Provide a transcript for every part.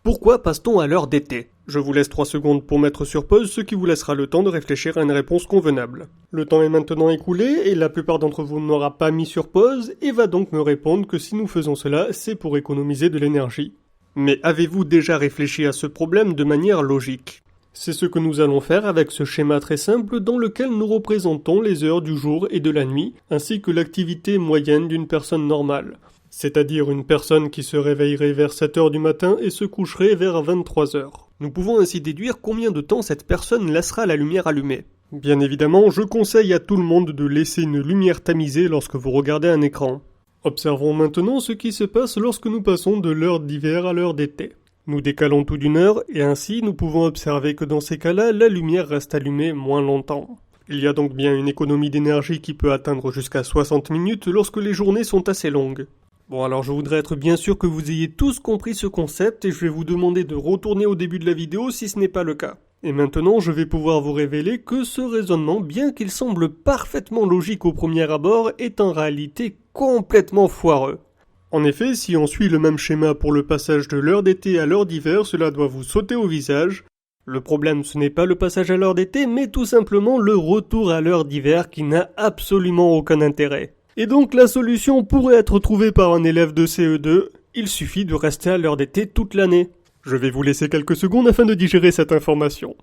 Pourquoi passe-t-on à l'heure d'été? Je vous laisse 3 secondes pour mettre sur pause, ce qui vous laissera le temps de réfléchir à une réponse convenable. Le temps est maintenant écoulé et la plupart d'entre vous n'aura pas mis sur pause et va donc me répondre que si nous faisons cela, c'est pour économiser de l'énergie. Mais avez-vous déjà réfléchi à ce problème de manière logique? C'est ce que nous allons faire avec ce schéma très simple dans lequel nous représentons les heures du jour et de la nuit, ainsi que l'activité moyenne d'une personne normale. C'est-à-dire une personne qui se réveillerait vers 7 heures du matin et se coucherait vers 23 heures. Nous pouvons ainsi déduire combien de temps cette personne laissera la lumière allumée. Bien évidemment, je conseille à tout le monde de laisser une lumière tamisée lorsque vous regardez un écran. Observons maintenant ce qui se passe lorsque nous passons de l'heure d'hiver à l'heure d'été. Nous décalons tout d'une heure et ainsi nous pouvons observer que dans ces cas-là, la lumière reste allumée moins longtemps. Il y a donc bien une économie d'énergie qui peut atteindre jusqu'à 60 minutes lorsque les journées sont assez longues. Bon, alors je voudrais être bien sûr que vous ayez tous compris ce concept et je vais vous demander de retourner au début de la vidéo si ce n'est pas le cas. Et maintenant, je vais pouvoir vous révéler que ce raisonnement, bien qu'il semble parfaitement logique au premier abord, est en réalité complètement foireux. En effet, si on suit le même schéma pour le passage de l'heure d'été à l'heure d'hiver, cela doit vous sauter au visage. Le problème, ce n'est pas le passage à l'heure d'été, mais tout simplement le retour à l'heure d'hiver qui n'a absolument aucun intérêt. Et donc la solution pourrait être trouvée par un élève de CE2, il suffit de rester à l'heure d'été toute l'année. Je vais vous laisser quelques secondes afin de digérer cette information.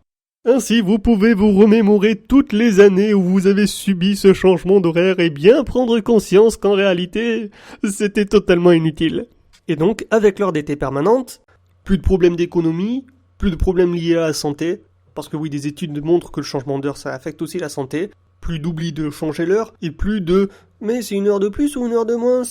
Ainsi, vous pouvez vous remémorer toutes les années où vous avez subi ce changement d'horaire et bien prendre conscience qu'en réalité, c'était totalement inutile. Et donc, avec l'heure d'été permanente, plus de problèmes d'économie, plus de problèmes liés à la santé, parce que oui, des études montrent que le changement d'heure, ça affecte aussi la santé, plus d'oubli de changer l'heure, et plus de « mais c'est une heure de plus ou une heure de moins ?»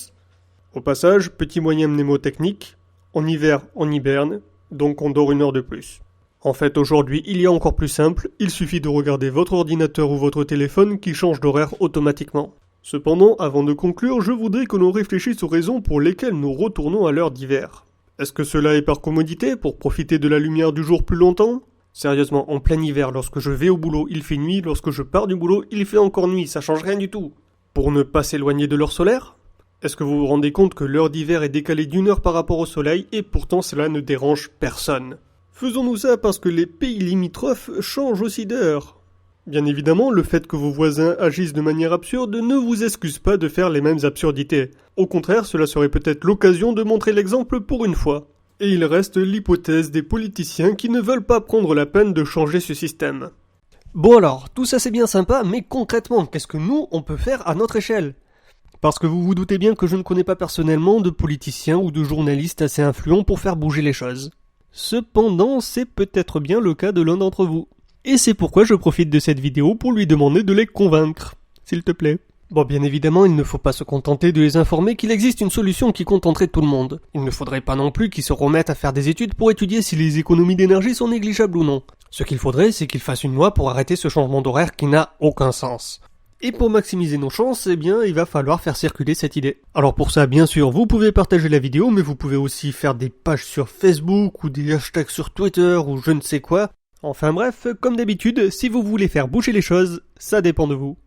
Au passage, petit moyen mnémotechnique, en hiver, on hiberne, donc on dort une heure de plus. En fait, aujourd'hui, il y a encore plus simple, il suffit de regarder votre ordinateur ou votre téléphone qui change d'horaire automatiquement. Cependant, avant de conclure, je voudrais que l'on réfléchisse aux raisons pour lesquelles nous retournons à l'heure d'hiver. Est-ce que cela est par commodité, pour profiter de la lumière du jour plus longtemps ? Sérieusement, en plein hiver, lorsque je vais au boulot, il fait nuit, lorsque je pars du boulot, il fait encore nuit, ça change rien du tout. Pour ne pas s'éloigner de l'heure solaire ? Est-ce que vous vous rendez compte que l'heure d'hiver est décalée d'une heure par rapport au soleil et pourtant cela ne dérange personne ? Faisons-nous ça parce que les pays limitrophes changent aussi d'heure. Bien évidemment, le fait que vos voisins agissent de manière absurde ne vous excuse pas de faire les mêmes absurdités. Au contraire, cela serait peut-être l'occasion de montrer l'exemple pour une fois. Et il reste l'hypothèse des politiciens qui ne veulent pas prendre la peine de changer ce système. Bon alors, tout ça c'est bien sympa, mais concrètement, qu'est-ce que nous, on peut faire à notre échelle ? Parce que vous vous doutez bien que je ne connais pas personnellement de politiciens ou de journalistes assez influents pour faire bouger les choses. Cependant, c'est peut-être bien le cas de l'un d'entre vous. Et c'est pourquoi je profite de cette vidéo pour lui demander de les convaincre, s'il te plaît. Bon, bien évidemment, il ne faut pas se contenter de les informer qu'il existe une solution qui contenterait tout le monde. Il ne faudrait pas non plus qu'ils se remettent à faire des études pour étudier si les économies d'énergie sont négligeables ou non. Ce qu'il faudrait, c'est qu'ils fassent une loi pour arrêter ce changement d'horaire qui n'a aucun sens. Et pour maximiser nos chances, eh bien, il va falloir faire circuler cette idée. Alors pour ça, bien sûr, vous pouvez partager la vidéo, mais vous pouvez aussi faire des pages sur Facebook ou des hashtags sur Twitter ou je ne sais quoi. Enfin bref, comme d'habitude, si vous voulez faire bouger les choses, ça dépend de vous.